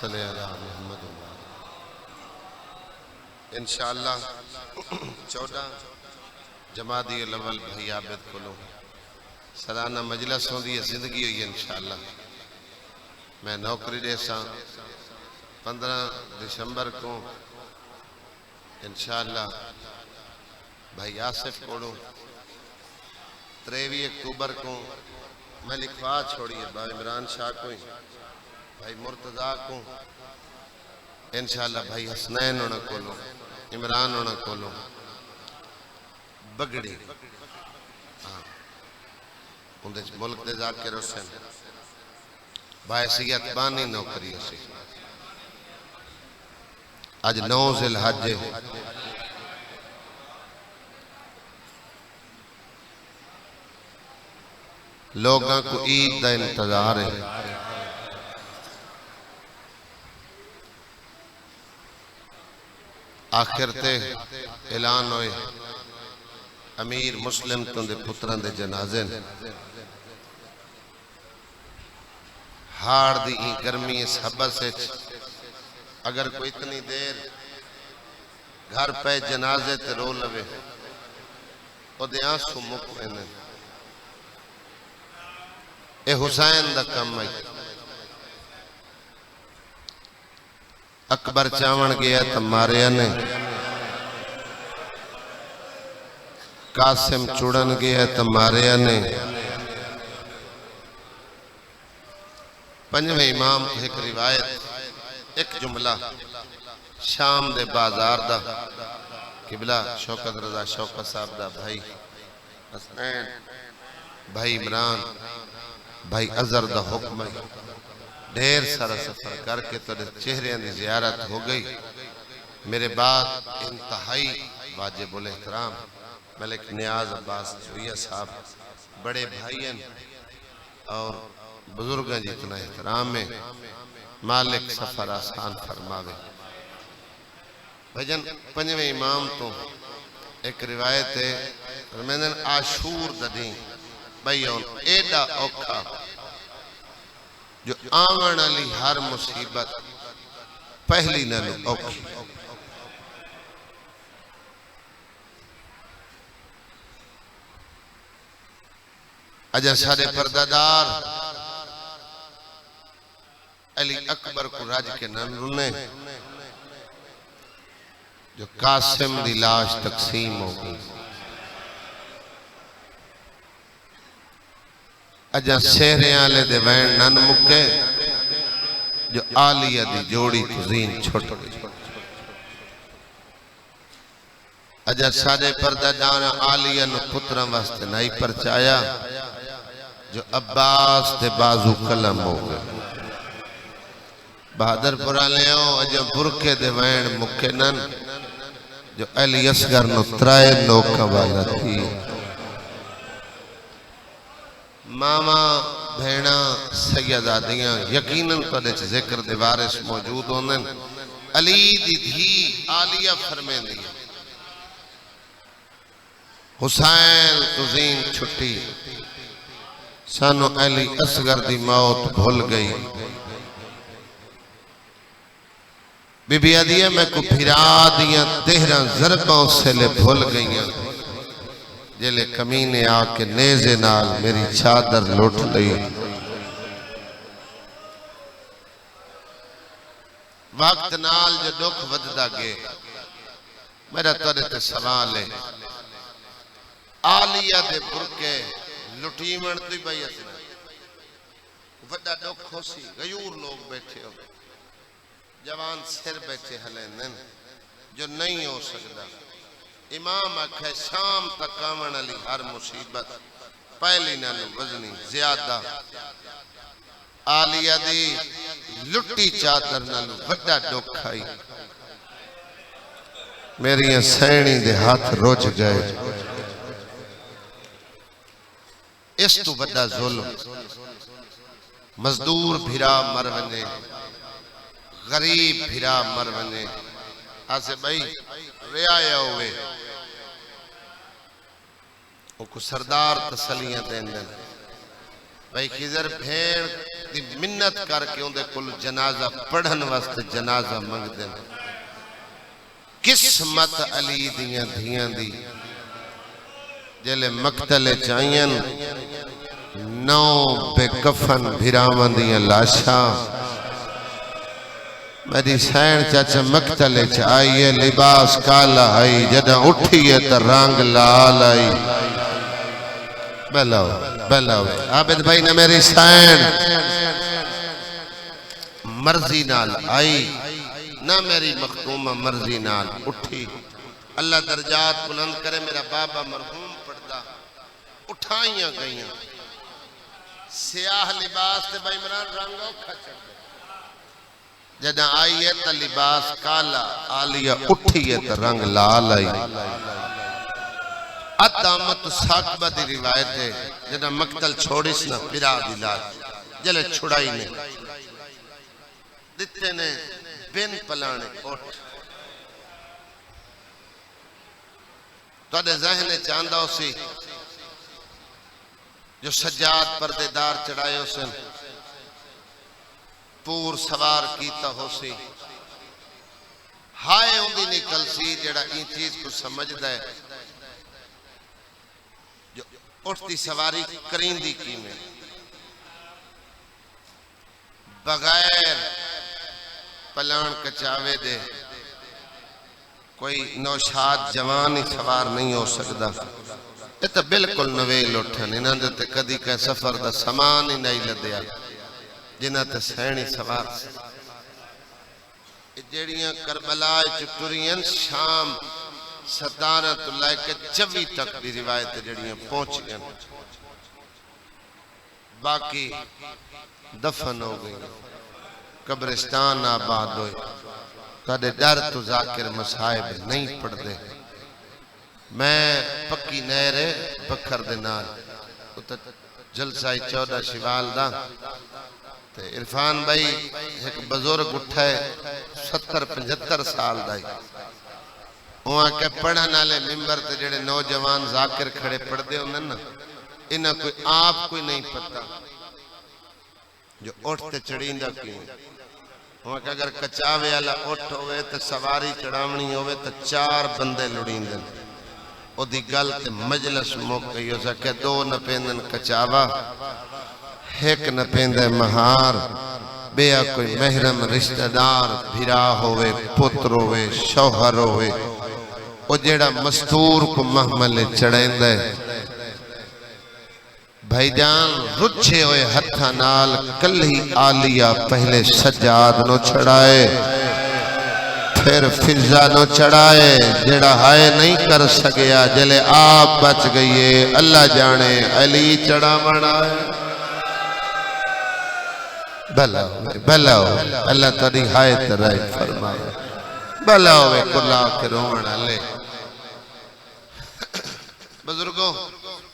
صلی اللہ محمد انشاءاللہ 14 جمادی الاول بھائی عابد کھولو سالانہ مجلس ہوندی ہے زندگی ہوئی انشاءاللہ میں نوکری دے ساں 15 دسمبر کو انشاءاللہ بھائی آصف کوڑوں 23 اکتوبر کو میں لکھوا چھوڑی ہے بھائی عمران شاہ کو بھائی مرتضیٰ کو انشاءاللہ بھائی حسنین ہونا کولو عمران ہونا کولو بگڑی اندھے ملک دے ذاکر حسین بھائی سید بانی نوکری اسی آج 9 ذی الحج لوگاں کو عید دا انتظار ہے آخر تے اعلان ہوئے امیر مسلم تندے پتران دے جنازے ہار دی گرمی اس حبس سے اگر کوئی اتنی دیر گھر پہ جنازے تے رو لوے او دے آنسو مکمنے اے حسین دا کم آئی اکبر چاون گیا تمہارے نے قاسم چوڑن گیا تمہارے نے پنجویں امام ایک روایت ایک جملہ شام دے بازار دا قبلہ شوکت رضا شوکت صاحب دا بھائی حسنین بھائی عمران بھائی عزر دا حکم ڈھیر سارا سفر کر کے تو چہرے دی زیارت ہو گئی میرے بعد انتہائی واجب الاحترام ملک نیاز عباس جویہ صاحب بڑے بھائین اور بزرگاں جتنا احترام میں مالک سفر آسان فرماوے بھجن پنجویں امام تو ایک روایت ہے رمیدن عاشور ددیں بھائیون ایڈا اوکھا جو آمن علی ہر مصیبت پہلی نلو اوکھی اجا سارے پردادار علی اکبر کو راج کے ننرنے جو قاسم دی لاش تقسیم ہو گئی اجا سہرے آلے دے وین نن مکے جو آلیہ دی جوڑی تزین چھوٹ گئی اجا سارے پردہ جانا آلیہ نو پترم واسطے نہیں پرچایا جو عباس دے بازو قلم ہو گئے بہادر پورا لے آؤ اجا برکے دے وین مکے نن جو علی اصغر نو ترائے نوکا والا تھی ماما بھینا سیدادیاں یقیناً قدر ذکر دے وارث موجود ہوندن علی دی دھی آلیہ فرمین دی حسین تزین چھٹی سانو علی اصغر دی موت بھول گئی بی بی عدیہ میں کو پھرا دیاں تہرہ ضربوں سے لے بھول گئیاں جلے کمینے آکے نیزے نال میری چادر لوٹ لئی وقت نال جو دکھ وددا گے میرا تورے سوال ہے آلیہ دے برکے لٹی منتی بھائی اسنا وڈا دکھ ہو سی غیور لوگ بیٹھے ہو جوان سر بیٹھے ہلین جو نہیں ہو سکتا امام اکھے شام تک آمن علی ہر مصیبت پہلی نالو وزنی زیادہ آلیہ دی لٹی چادر نالو بڑا دکھ آئی میری سینی دے ہاتھ روج گئے اس تو بڑا ظلم مزدور بھیرا مرونے غریب بھیرا مرونے آسے بھائی ریایا ہوئے وہ کو سردار تسلیاں دیں بھائی خضر بھیڑ دی منت کر کے اندے کل جنازہ پڑھن واسط جنازہ منگ دیں قسمت علی دیاں دھیاں دی جلے مقتل چائین نو بے کفن بھراوان دیاں لاشا میری سین چاچا مقتل چائیے لباس کالا آئی جدہ اٹھئیے تر رنگ لال آئی بلاو عابد بھائی نے میری سین مرضی نال آئی نہ میری مختومہ مرضی نال اٹھی اللہ درجات بلند کرے میرا بابا مرحوم پڑھتا اٹھائیاں گئیاں سیاہ لباس تے بھائی مران رنگوں کھچڑ جدہ آئیے تا لباس کالا آلیہ اٹھئیے تا رنگ لال آئی ادامت ساکبہ دی روایت ہے جدہ مقتل چھوڑیس نہ پھرا دلال جلے چھڑائی نے دیتے نے بین پلانے اٹھ تو آدھے ذہن چاندہ اسی جو سجاد پردیدار چڑھائے اسے پور سوار کیتا ہو سی ہائے ہوندی نکل سی جڑا این چیز کو سمجھ دے جو اٹھتی سواری کریندی کی میں بغیر پلان کچاوے دے کوئی نوشاد جوانی سوار نہیں ہو سکتا یہ تو بلکل نویل اٹھن انہاں دے کدی کہ سفر دا سامان ہی نہیں لدیا جنہاں تے سینی سوار جیڑیاں کربلا چٹورین شام 17 تو لائے کے 24 تک بھی روایت جیڑیاں پہنچ گئیں باقی دفن ہو گئی قبرستان آباد ہوئے تاڑے ڈر تو ذاکر مسائب نہیں پڑھ دے میں پکی نیرے بکھر دے نال جلسہ 14 شوال دا عرفان بھائی ایک بزرگ اٹھائے 70-75 سال دائی وہاں کے پڑھا نالے ممبر تے جڑے نوجوان ذاکر کھڑے پڑھ دے انہیں نا انہیں کوئی آپ کوئی نہیں پتا جو اٹھتے چڑھیندہ کی وہاں کہ اگر کچاوے اللہ اٹھ ہوئے تو سواری چڑھاونی ہوئے تو 4 بندے لڑیندے او دی گلت مجلس موقعی ہو سکے 2 نہ پیندن کچاوا ایک نہ پیندے مہار بیا کوئی محرم رشتہ دار بھرا ہوئے پتر ہوئے شوہر ہوئے او جیڑا مستور کو محمل چڑھیں دے بھائی جان رچھے ہوئے ہتھا نال کلی آلیہ پہلے سجاد نو چڑھائے پھر فضا نو چڑھائے جیڑا ہائے نہیں کر سکیا جلے آپ بچ گئیے اللہ جانے علی چڑھا منائے بلاو اللہ تاری ہائے ترائی فرمائے بلاو کلا کے رومنا لے بزرگوں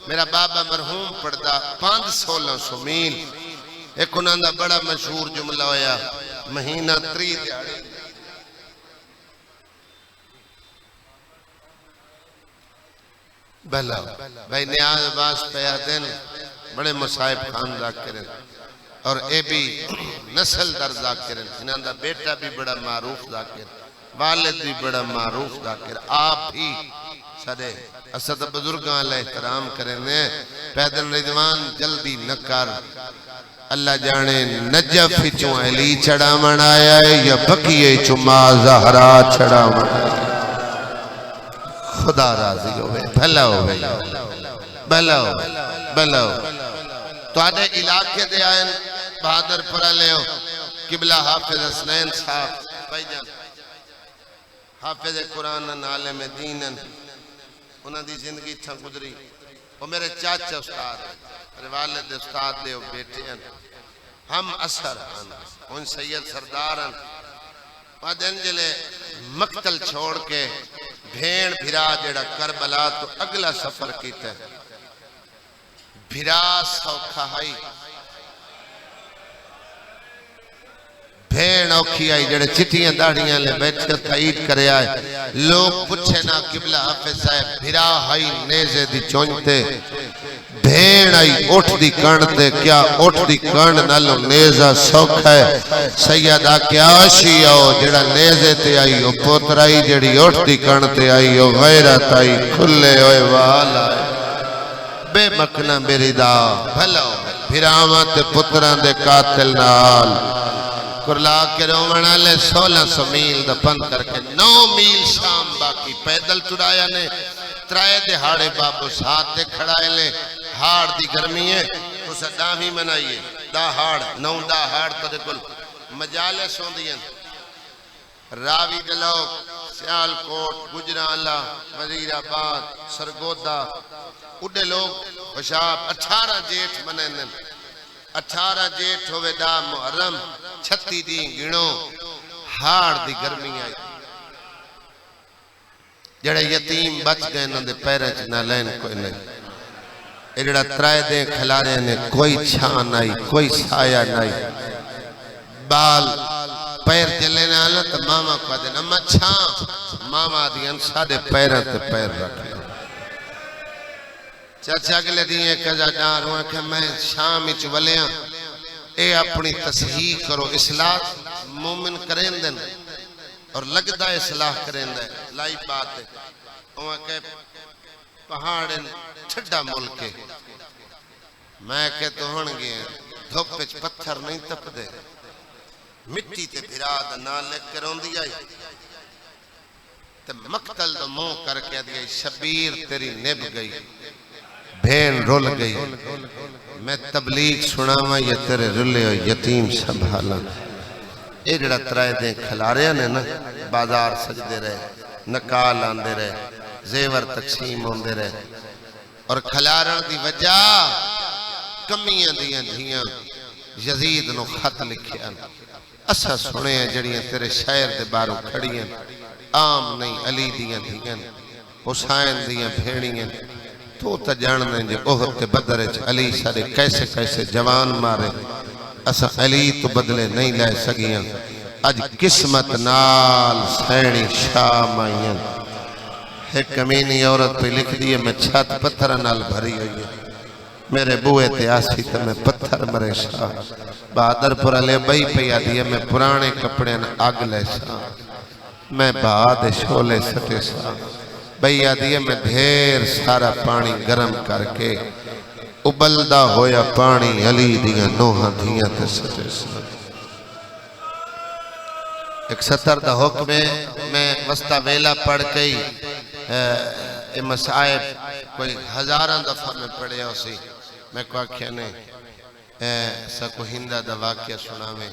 میرا بابا مرحوم پڑھتا 500 میل ایک انہاں دا بڑا مشہور جملہ ہویا مہینہ 3 دیاڑی بلاو بھائی نیاز باس پہا دن بڑے مصائب خان ذاکرن اور اے بھی نسل در ذاکرن انہاں دا بیٹا بھی بڑا معروف ذاکر والد بھی بڑا معروف ذاکر آپ ہی سڑے اسد بزرگاں اللہ احترام کرنے پیدل رضوان جلدی نکر اللہ جانے نجف چوں علی چڑھا منایا ہے یا بکیے چما زہرا چڑھا منایا خدا راضی ہوئے بھلا ہوئے بلاو تو آدھے علاقے دے آئین بہادر پرہ لے ہو قبلہ حافظ حسنین صاحب بھائی جان حافظ قرآن عالم دین انہاں دی زندگی تھا گزری وہ میرے چاچا استاد میرے والد استاد دے ہو بیٹے ہیں ہم اثر ان سید سردارن پادن جلے مقتل چھوڑ کے بھیڑ بھرا جڑا کربلا تو اگلا سفر کیتا ہے بھرا سوکھا ہائی بھیڑ اوکھی آئی جڑے چٹیاں داڑیاں لے بیٹھے تائید کرے آئے لوگ پچھے نا قبلہ حافظ صاحب بھرا ہائی نیزے دی چونجتے بھیڑ بھین آئی اٹھ دی کانڈ دے کیا اٹھ دی کانڈ نالو نیزہ سوکھ ہے سیدہ کیا آشی آؤ جڑا نیزے تے آئی او پوتر آئی جڑی اٹھ دی کانڈ تے آئی او غیرت آئی کھلے ہوئے وال آئی بے مکنہ میری دا بھلاؤ بھراواں تے پتران دے قاتل نال کرلا کے رومنہ لے 1600 میل دا پن کر کے 9 میل شام باقی پیدل چڑایا نے ترائے دے ہاڑے بابو ساتھ دے کھڑائے لے ہاڑ دی گرمی ہے اسے دامی منائیے دا ہاڑ 9 دا ہاڑ تو دے کل مجالے سون دیں راوی دلوک سیال کوٹ گجرالہ وزیر آباد سرگودہ اڈے لوگ خوشاب 18 جیٹھ منیں 18 جیٹھ ہوئے دا محرم 36 دیں گنو ہاڑ دی گرمی آئی جڑے یتیم بچ گئے نہ دے پیرے چ نہ لین کوئی نہیں ایڑا ترائے دیں کھلارے نے کوئی چھان آئی کوئی سایہ نہیں بال پیر جلے نہ آلہ تو ماما کو دے نمہ چھان ماما دی انسا دے پیرے تے پیر رکھے چاچا کے لئے دیئے کجا جار ہوا کہ میں شامی چولیاں اے اپنی تصحیح کرو اصلاح مومن کریں دن اور لگدہ اصلاح کریں دن لائی بات ہے ہوا کہ پہاڑن چھڑا ملکے میں کہ تو ہنگی ہیں دھوپ پچ پتھر نہیں تپ دے مٹی تے بھراد نہ لکھ کر ہوں دی آئی تے مقتل دو موں کر کے دی آئی شبیر تیری نب گئی بھین رول گئی میں تبلیغ سناواں یہ تیرے رلے ہو یتیم سنبھالا اے جڑا ترائے دیں کھلارے نے نا بازار سجدے رہے نکال آندے رہے زیور تقسیم ہوندے رہے اور کھلارن دی وجہ کمیاں دیاں دھیاں یزید نو خط لکھیا اسا سنے ہیں جڑیاں تیرے شاعر دے باروں کھڑیاں عام نہیں علی دیاں دھیاں حسین دیاں بھیڑیاں تو تا جاننے جو احد تے بدرچ علی سارے کیسے کیسے جوان مارے اسا علی تو بدلے نہیں لے سگیاں اج قسمت نال سینی شام آئیاں ایک کمینی عورت پہ لکھ دیئے میں چھت پتھر نال بھری ہوئی ہے میرے بوئے تے آسی تے میں پتھر مرے شاہ بہادر پورا لے بھئی پہ آدھی ہے میں پرانے کپڑے آگ لے شاہ میں بہاد شولے سٹے شاہ بھئی آدھی ہے میں دھیر سارا پانی گرم کر کے ابلدہ ہویا پانی علی دیاں نوہاں دیاں تے سٹے شاہ ایک 70 دا حکم ہے میں وسطہ ویلہ پڑھ کئی اے مسائب کوئی ہزاراں دفعہ میں پڑھے ہو سی میں کو آکھیا نے سکو ہندہ دا واقعہ سنا میں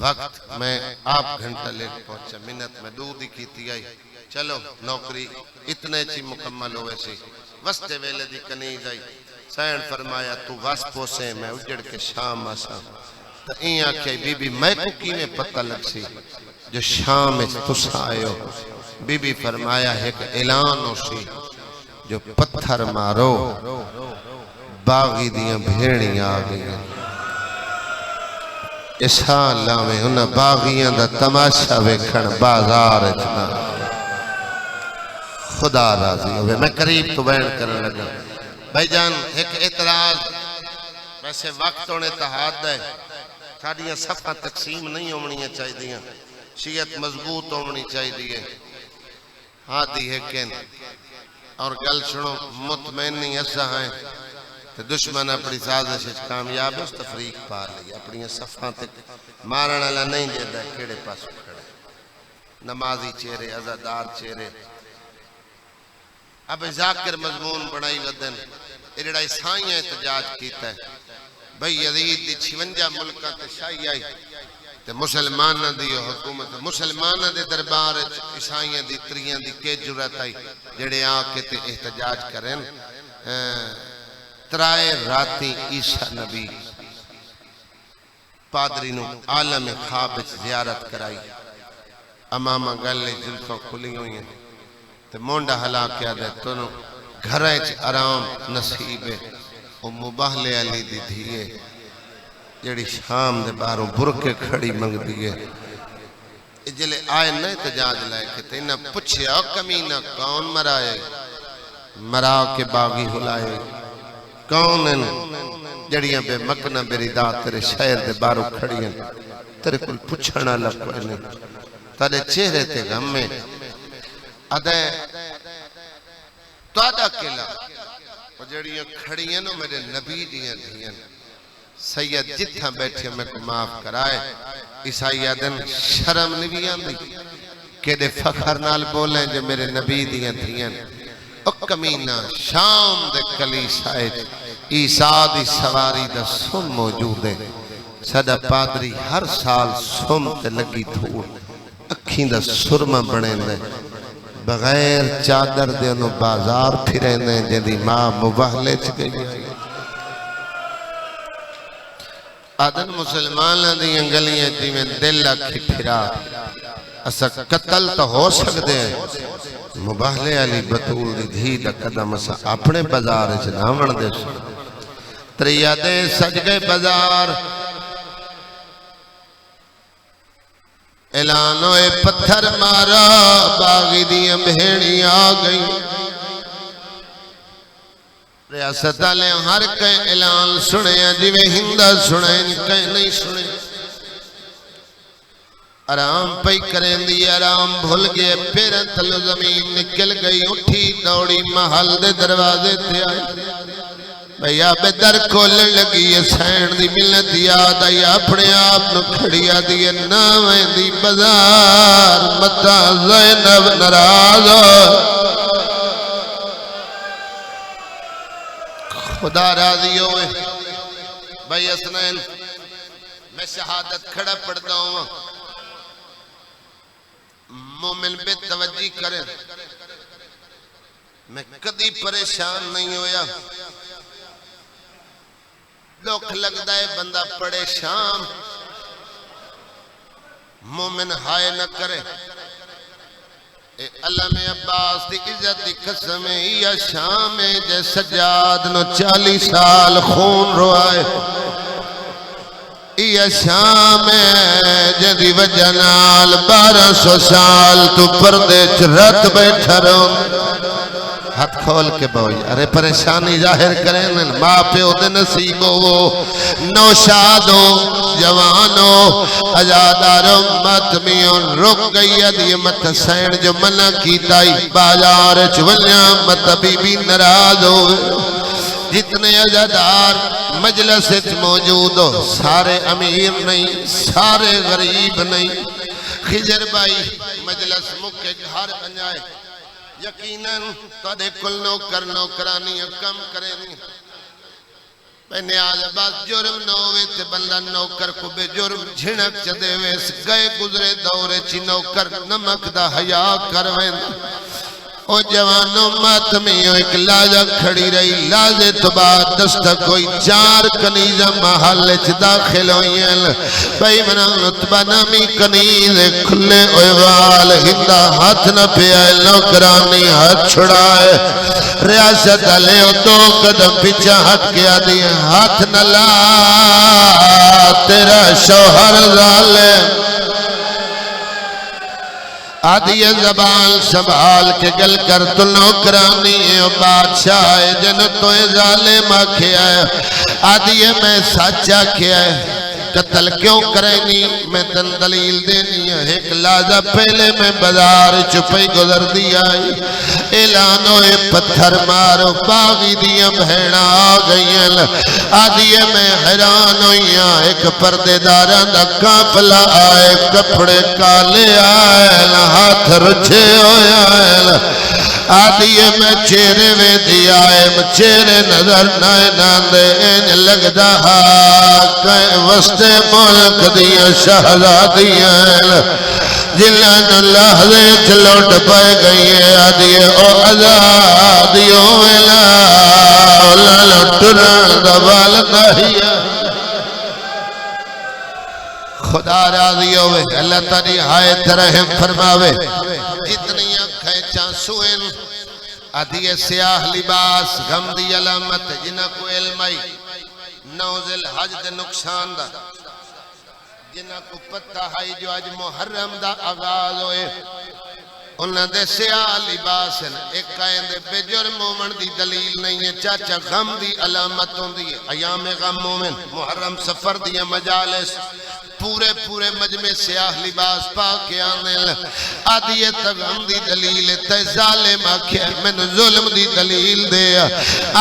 وقت میں آپ گھنٹہ لے پہنچا منت میں دودھی کیتی آئی چلو نوکری اتنے چی مکمل ہوئے سی وستے ویلے دی کنیز آئی سین فرمایا تو وس پوسے میں اجڑ کے شام آسا تو این آکھیا بی بی میں کو کی میں پتہ لگ سی جو شام اس تسا آئے ہو بی بی فرمایا ایک اعلان ہو سی جو پتھر مارو باغی دیاں بھیڑیاں آگئیں اسا اللہ میں انہا باغیاں دا تماشا ویکھن بازار اتنا خدا راضی ہوئے میں قریب تو بیان کرنے لگا بھائی جان ایک اعتراض ویسے وقت ہونے تحاد ہے ساڑیاں صفحہ تقسیم نہیں ہومنیاں چاہی دیاں شیعت مضبوط ہومنی چاہی دیئے ہاتھی ہے کن اور گل سنو مطمئن نہیں ایسا ہیں کہ دشمن اپنی سازش کامیاب اس تفریق پار لی اپنی صفحہ تک مارنا اللہ نہیں دیتا ہے کیڑے پاس کھڑے نمازی چہرے عزادار چہرے اب ذاکر مضمون بڑھائی ودن ایڈا عیسائیاں احتجاج کیتا ہے بھئی یزید دی 56 ملکہ تے شاہی آئی تے مسلمانہ دی حکومت مسلمانہ دے دربار عیسائیاں دی تریاں دی کے جرات آئی جڑے آکے تے احتجاج کریں ترائے راتی عیسیٰ نبی پادری نو عالم خواب زیارت کرائی امامہ گلے جلسوں کھلی ہوئی ہیں تے مونڈا حلا کیا دے تو نو گھرائیں چھ آرام نصیبے او مباہلے علی دی دھیئے جڑی شام دے باروں برکے کھڑی منگ دیئے اجلے آئے نئے تجاج لائے کہ تینہ پچھے او کمینہ کون مرائے مراؤ کے باغی ہلائے کون ہیں جڑیاں بے مکنہ میری دا تیرے شہر دے بارو کھڑی ہیں تیرے کل پچھنا لکھوئے نہیں تیرے چہرے تے غم میں ادھے تو آدھا کلا اور جڑیاں کھڑی ہیں میرے نبی دیاں دیاں سید جتھا بیٹھے میں کو معاف کرائے عیسائی آدن شرم نہیں آندی کہ دے فخر نال بولیں جو میرے نبی دیاں دیاں او کمینہ شام دے کلیسائے عیسیٰ دی سواری دا سن موجود ہے صدا پادری ہر سال سن تے لگی دھوڑ اکھیں دا سرمہ بڑھیں دے بغیر چادر دے انہوں بازار پھریں دے جدی ماں مباہلے چکے گئی آدن مسلمان دی انگلیاں جی میں دل اکھی پھرا اسا قتل تو ہو سکتے ہیں مباہلے علی بطول دی دھی دا قدم اسا اپنے بازار چناون دے تریادے سج گئے بازار اعلانوئے پتھر مارا باغی دیاں بہنی آگئی ریاست آلے ہر کئی اعلان سنے جیوے ہندہ سنے کئی نہیں سنے آرام پئی کریں دی آرام بھول گئے پیرن تلو زمین نکل گئی اٹھی دوڑی محل دے دروازے تے آئی بھیا بے در کھولن لگی سین دی ملت یاد آئی اپنے آپ نو کھڑیا دی نامیں دی بازار متا زینب نراز خدا راضی ہوئے بھائی اسنین میں شہادت کھڑا پڑھتا ہوں مومن بے توجہ کریں میں کدی پریشان نہیں ہویا لوگ لگتا ہے بندہ پڑے شام مومن ہائے نہ کرے اللہ میں عباس دی عزت دی قسم ہے یا شام ہے جے سجاد نو 40 سال خون روائے یا شام ہے جدی وجہ نال 1200 سال تو پردے چرت بیٹھا رہوں ہاتھ کھول کے بوئی ارے پریشانی ظاہر کریں ماں پہ دے نصیب ہو نوشاد ہو جوان ہو ازادار ماتمیوں رک گئی ادھی مت سین جو منع کی تائی بازار چولیاں مت بی بی نراز ہو جتنے ازادار مجلس موجود ہو سارے امیر نہیں سارے غریب نہیں خجر بائی مجلس مکہ گھر بنائے یقیناً تودے کل نوکرانی کم کرے نہیں پہنے آج بات جرم نووے تے بندہ نوکر کو بے جرم جھنک چدے ویس گئے گزرے دورے چی نوکر نمک دا حیاء کروین او جوانوں ماتمیوں ایک لازہ کھڑی رہی لازے تو بعد دستا کوئی 4 کنیزہ محل چھ داخل ہوئیں بھئی منہ رتبہ نامی کنیز کھلے اویوال ہندہ ہاتھ نہ پہ آئے نوکرانی ہاتھ چھڑائے ریاست علیہ 2 قدم پیچھا ہٹ گیا دیئے ہاتھ نہ لا تیرا شوہر ظالم آدھی زبان سنبھال کے گل کر تو نوکرانی بادشاہ جنتوں ظالم آکھیا ہے آدھی میں سچا کیا ہے قتل کیوں کرینی میں تن دلیل دینی ہے ایک لازہ پہلے میں بازار چپئی گزر دیا اعلانوئے پتھر مارو باغی دیا بہنہ آگئیں آدھی میں حیران ہوئیاں ایک پردے داران دا کافلہ آئے کپڑے کالے آئے ہاتھ رچھے ہوئے آئے آدھی میں چہرے وے دیا ہے چہرے نظر نائے ناندے این لگ دہا کہیں وسط ملک دیا شہزادیاں جلن اللہ دے چلوٹ پائے گئی ہے آدھی او ازادیوں ویلا اولا لٹران دوال دہیا خدا راضی ہوئے اللہ تعالی حایت رحم فرماوے جتنی آنکھیں چانسوئن آدھی سیاہ لباس غم دی علامت جنہ کو علمائی نوزل حج دے نقصان دا جنہ کو پتہ ہے جو آج محرم دا آغاز ہوئے انہاں دے سیاہ لباس ہیں ایک آئندے بے جرم مومن دی دلیل نہیں ہے چاچا غم دی علامت ہوں دی ایام غم مومن محرم سفر دی مجالس پورے مجمع سیاہ لباس پا کے آنے آدیت غم دی دلیل تے ظالم آکھیا میں ظلم دی دلیل دے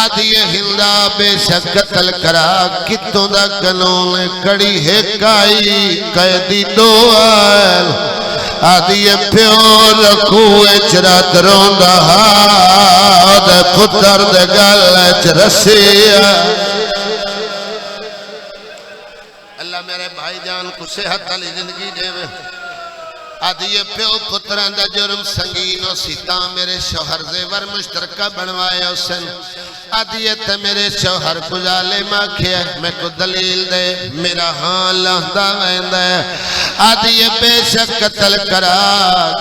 آدیے ہندا بے شک قتل کرا کتوں دا قانون کڑی ہے کائی قیدی دو آل آدیے پیو رکوے چرات روندہ دے پتر دے گل چرسیا اللہ میرے بھائی جان کو صحت علی زندگی دے وے آدھیے پیو پتران دا جرم سنگینو سیتا میرے شوہر زیور مشترکہ بنوائے حسن آدھیے تے میرے شوہر کو ظالم آکھیا میں کو دلیل دے میرا ہاں لہدہ ویندہ آدھیے بے شک قتل کرا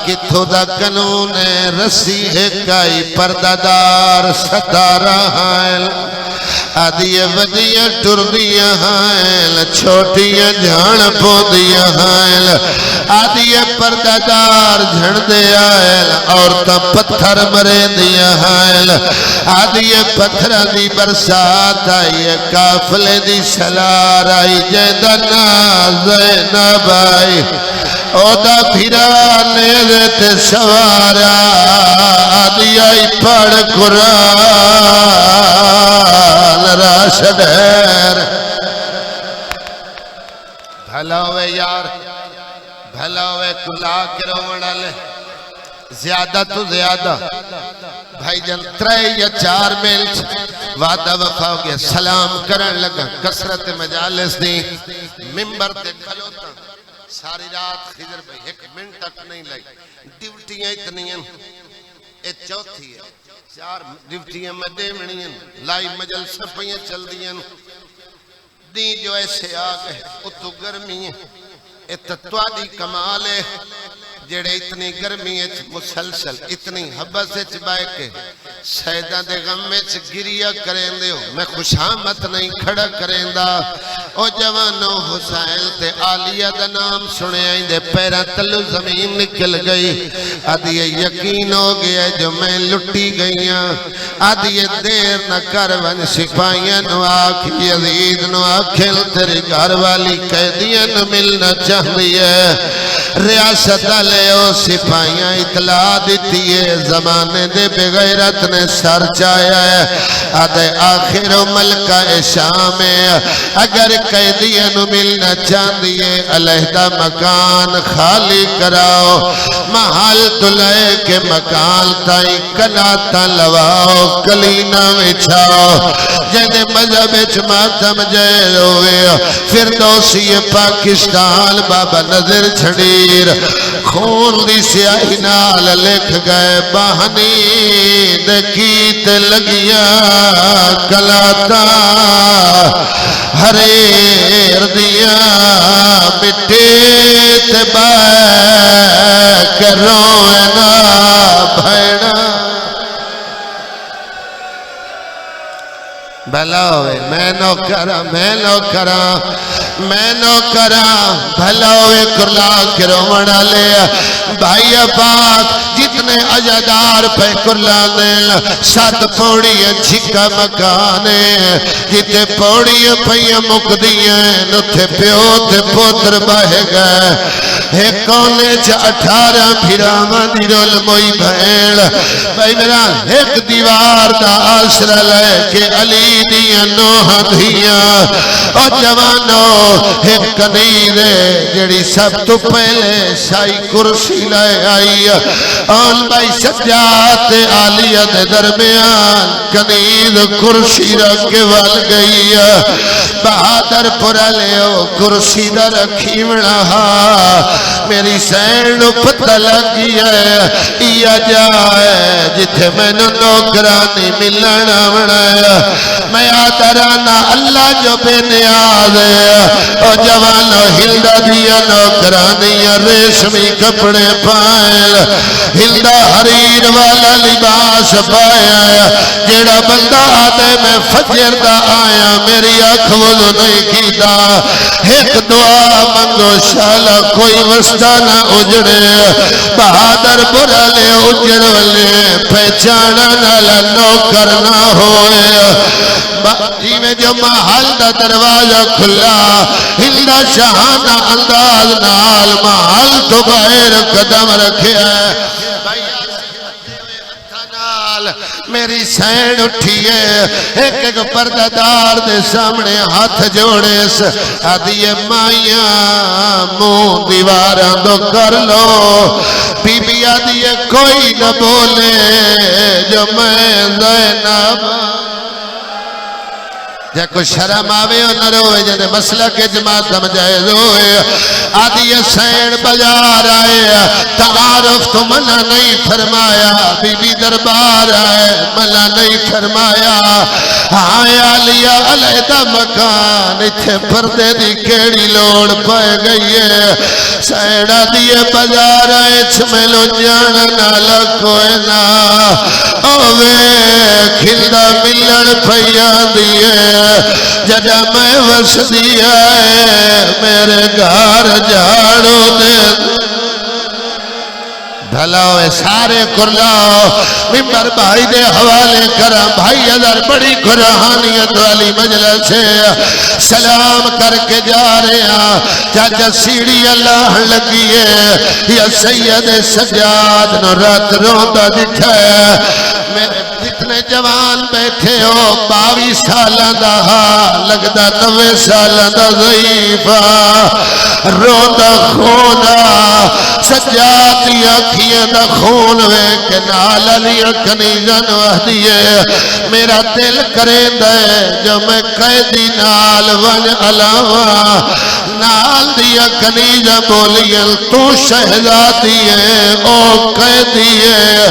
کتھو دا قانون رسی ہے کائی پردادار ستارہ حائل آدھیے ودیاں ٹردیاں حائل چھوٹیاں جھان پودیاں حائل آدھیے پردادار جھڑ دے آئل عورتاں پتھر مرے دیا حائل آدھیے پتھر دی برسات آئیے کافلے دی سلار آئی جیدہ زینب آئی او دا پھرا نیزت سوارا آدھی آئی پڑھ قرآن راشد ہے بھلا ہوئے یار بھلا ہوئے کلا کے روڑا لے زیادہ تو زیادہ بھائی جان 3 یا 4 میل وعدہ وفا ہو گیا سلام کرن لگا کثرت مجالس دی ممبر تے کھلوتا ساری رات خضر بھائی 1 منٹ تک نہیں لگی ڈیوٹیاں اتنی ہیں اے چوتھی ہے 4 ڈیوٹیاں میں دے منی ہیں لائی مجلس پہیاں چل دی ہیں دی جو ایسے آگئے اتو گرمی ہیں اتتوادی کمال ہے جڑے اتنی گرمی ہے مسلسل اتنی حبس ہے چبائے کے سیدہ دے غم میں گریہ کریں دے ہو میں خوشامت نہیں کھڑا کریں دا او جوانو حسین تے آلیہ دا نام سنے آئیں دے پیرہ تلو زمین نکل گئی آدھیے یقین ہو گیا جو میں لٹی گئیاں آدھیے دیر نہ کرون سپاہیاں نو آکھ یزید نو آکھل تیری گھر والی قیدیاں نو ملنا چاہ دیئے ریاست لے او سپاہیاں اطلاع دیتی ہے زمانے دے بغیرت نے سر چایا ہے آدھے آخر و ملکہ شام ہے اگر قیدیاں نو ملنا چاہ دیئے علیحدہ مکان خالی کراؤ محل دلائے کے مکان تائی کناتا لواؤ کلینہ وچھاؤ جنہیں مذہب اچماتم جیل ہوئے فردوسی پاکستان بابا نظر چھڑیر خون دی سیاہی نال لکھ گئے بہنی دکیت لگیاں کلاتا ہریر دیا مٹیت بیک روینا بھیڑا بھلا ہوئے میں نو کرا بھلا ہوئے کرلا کے رومڑا لے بھائی پاک جتنے عجدار پہ کرلا دے 7 پوڑیاں چھکا مکانے جتے پوڑیاں پہ مک دیئے نتھے پیو تے پوتر بہ گئے ایک کونے 18 پھراما دی رول موئی بھیڑ بھائی میرا ایک دیوار دا آسرہ لے کہ علی دیاں نوہ دیاں اور جوانو ایک کنیرے جڑی سب تو پہلے شائی کرسی لائے آئی آن بھائی سجات آلیہ دے درمیان کنیر کرسی رکھ وال گئی بہادر پورا لیو کرسی دا رکھی مڑا میری سینڈ پتہ لگی ہے یا جائے جتھے میں نوکرانی ملنا مڑا میں آدرانا اللہ جو بے نیاز ہے اور جوانو ہلدہ دیا نوکرانی ریشمی کپڑے پائل ہلدہ حریر والا لباس پایا جیڑا بندہ آدھے میں فجر دا آیا میری آنکھ وہ وضو نہیں کیتا ایک دعا منگو شالا کوئی وسطہ نہ اجڑے بہادر برا لے اجڑ والے پہچانا نالا نوکر نہ ہوئے جی میں جو محل دا دروازہ کھلا ہلدا شہانہ انداز نال محل تو باہر قدم رکھے میری سین اٹھیے ایک ایک پردہ دار دے سامنے ہاتھ جوڑے آدھیے مائیاں منہ دیواراں دو کر لو بی بی آدھیے کوئی نہ بولے جو میں زینب جے کوئی شرم آوے اور نہ روئے جے مسئلہ کے جماعت سمجھائے روئے آدھی سین بجار آئے تعارف تو منع نہیں فرمایا بی بی دربار آئے منع نہیں فرمایا آیا لیا علیدہ مکان اتھے پردے دی کیڑی لوڑ پائے گئی ہے سین آدھی بجار آئے چھملو جانا نالا کوئے نا اوے کھلدہ ملن پھیا دیئے ججا میں وس دیا ہے میرے گھر جھاڑو دے بھلاؤ سارے کرلاؤ ممبر بھائی دے حوالے کرم بھائی ادھر بڑی قرآنیت والی مجلس ہے سلام کر کے جا رہے ہیں چاچا سیڑھی اللہ لگیے یا سید سجاد نو رات روندہ دکھا ہے میرے جتنے جوان بیٹھے ہو 22 سالہ دا لگدا 90 سالہ دا ضعیفہ روندہ خونا سجاد دی اکھیاں دا خون وے کہ نال علی کنیزن وحدیے میرا دل کریں دے جو میں قیدی نال ون علاوہ نال دیا کنیزہ بولیا تو شہزادی ہے او قیدی ہے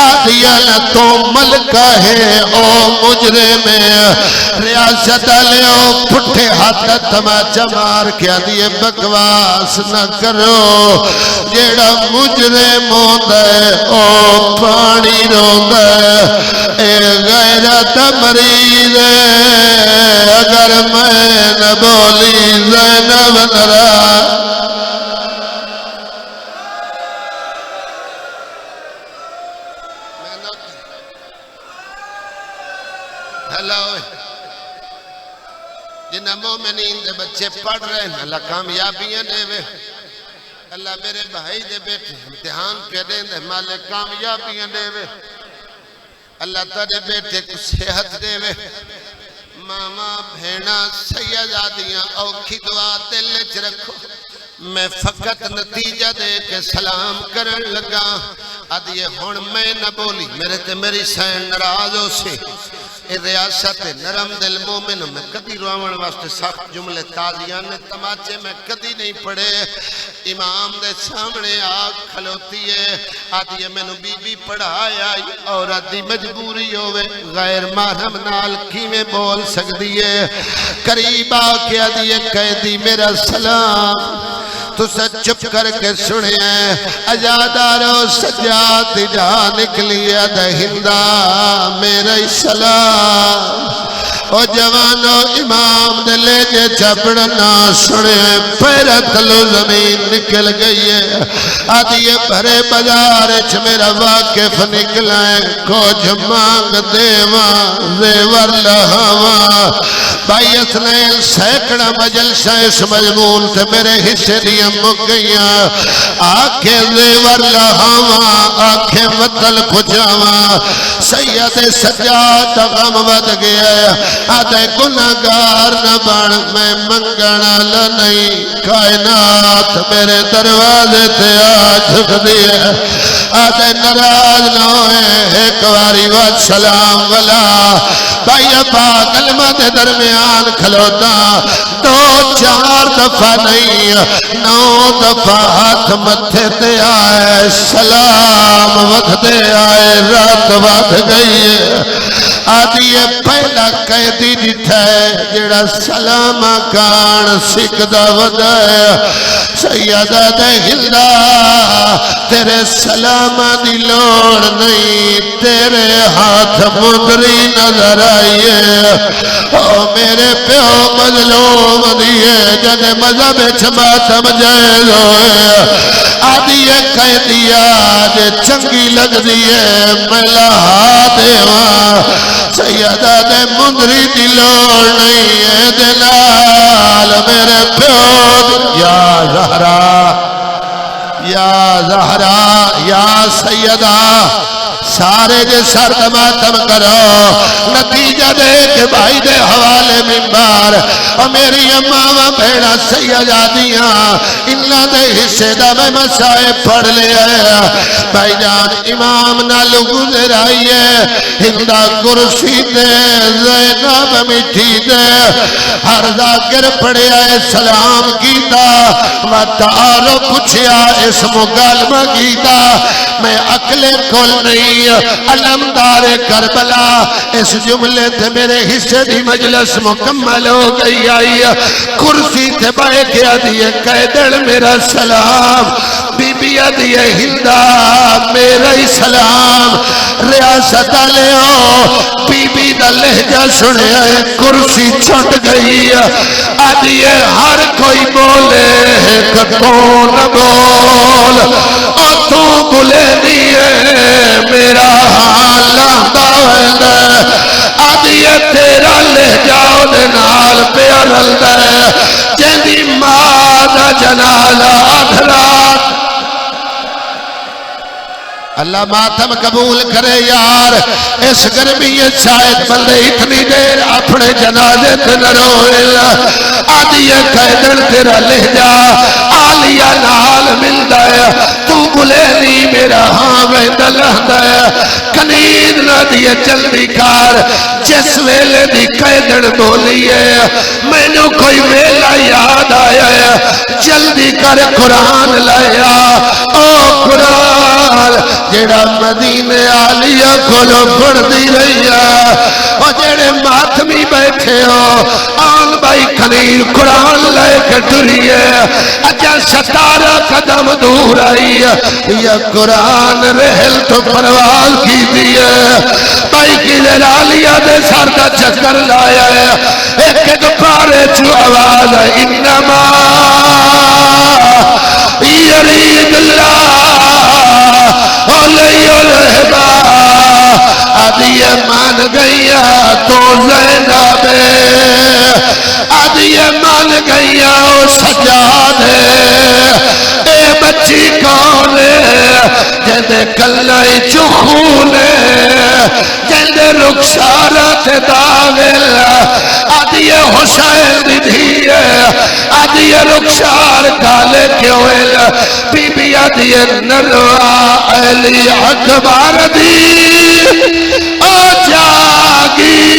آدھیا نہ تو ملکہ ہے او مجرم ہے ریاست لے او پھٹے ہاتھ تماچہ مار کیا دیئے بکواس نہ کرو جیڑا مجرم ہوتا ہے او پانی روتا ہے اے غیرت مریض ہے اگر میں نہ بولی زینب نرا جنہ مومنین دے بچے پڑھ رہے ہیں اللہ کامیابیاں دے وے اللہ میرے بھائی دے بیٹھے امتحان پہ دیں دے مالک کامیابیاں دے وے اللہ تارے بیٹے کو صحت دے وے ماما بھینا سیدادیاں اوکھی دعا دل چ رکھو میں فقط نتیجہ دے کے سلام کرن لگا آدھیے ہون میں نہ بولی میرے تے میری سین نرازوں سے اے ریاست نرم دل مومن میں کدی روان واسطے سخت جملے تازیان تماچے میں کدی نہیں پڑے امام دے سامنے آگ کھلوتی ہے آدھی میں نو بی بی پڑھایا اور آدھی مجبوری ہوئے غیر محرم نال کی میں بول سکتی ہے قریب آکے آدھی قیدی میرا سلام تو سچ چپ کر کے سنے اجادارو سجاد جا نکلیا دہندہ میرا سلام او جوانو امام دلے جے چپڑنا سنے پیرت لو زمین نکل گئی ہے آدھی بھرے بازار چھ میرا واقف نکلائیں کچھ مانگ دیواں زیور لہواں بھائی اسنیل سیکڑا مجلسہ اس مجمون تھے میرے حصے دیا مگیاں آنکھیں زیور لہواں آنکھیں وطل پجاواں سید سجاد غم ود گیا آدھے گناہگار نہ بڑھ میں منگنا لنئی کائنات میرے دروازے تھے آج دیا آدھے نراز نہ ہوئے ایک واری وقت سلام والا بھائی اپا کلمہ دے درمیان کھلوتا 2-4 دفعہ نہیں 9 دفعہ ہاتھ متھے تے آئے سلام وقت دے آئے رات وقت گئی ہے آدھی پہلا قیدی جٹھا ہے جڑا سلام کان سکھ دا ودا ہے سیدہ دے ہندا تیرے سلام دی لوڑ نہیں تیرے ہاتھ مندری نظر آئیے او میرے پیو مظلوم دیئے جن مذہب ماتم جائز ہوئے آدھیے کہہ دیا جے چنگی لگ دیئے ملا دیواں سیدہ دے مندری دی لوڑ نہیں ہے دلال میرے پیو یا زہرا یا سیدہ سارے جے سر ماتم کرو نتیجہ دے کہ بھائی دے حوالے منبار اور میری امامہ بھیڑا سیدہ دیاں انہاں دے حصے دا میں مسائے پڑھ لے آیا بھائی جان امام نالو گزر آئیے ہندہ کرسی دے زینب مٹھی دے ہر ذاکر پڑھے آئے سلام کیتا وطارو پچھیا اس مغالمہ کیتا میں اکلے کھول نہیں علمدار کربلا اس جملے تھے میرے حصے دی مجلس مکمل ہو گئی آئی کرسی تھے بائے کیا دیئے قیدر میرا سلام بی بی دیئے ہندہ میرا ہی سلام ریاست لے ہو بی بی دا لہجہ سنے آئے کرسی چھٹ گئی آدھیے ہر کوئی بولے کون بول اور تو بولے دیئے میرا حال باوند آدھیے تیرا لہجاؤ دنال پیارل دے جیدی مادہ جنالہ آدھرات اللہ ماتم قبول کرے یار اس گرمی شاید بندے اتنی دیر اپنے جنازے تے نہ روئے آدھیے قیدر تیرا لہجہ آلیہ نال مل دائے تو بلے نہیں میرا ہاں میں دلہ دائے کنید نہ دیئے جلدی کار جس ویلے دی قیدر بولیے میں نے کوئی ویلہ یاد آیا جلدی کر قرآن لایا او قرآن جیڑا مدینے آلیہ کھولو پڑھ دی رہیا اور جیڑے ماتمی بیٹھے ہو آن بائی خنیر قرآن لے کے ٹریے اجا 17 قدم دور آئی یہ قرآن رہل تو پرواز کی دیئے بائی کی لیلالیہ دے سار کا چکر لایا ہے ایک پارے چو آواز انما یرید اللہ علیہ الرحبہ آدھیے مان گئیا تو زینب آدھیے مان گئیا او سجاد اے بچی کون جیدے کلائی چخون جیدے رخسارت داغل آدھیے حسین دی دھیے آدھیے رخسار کالے کیوئل be be آدھیے نلوہ Ali Akbar the O جاگی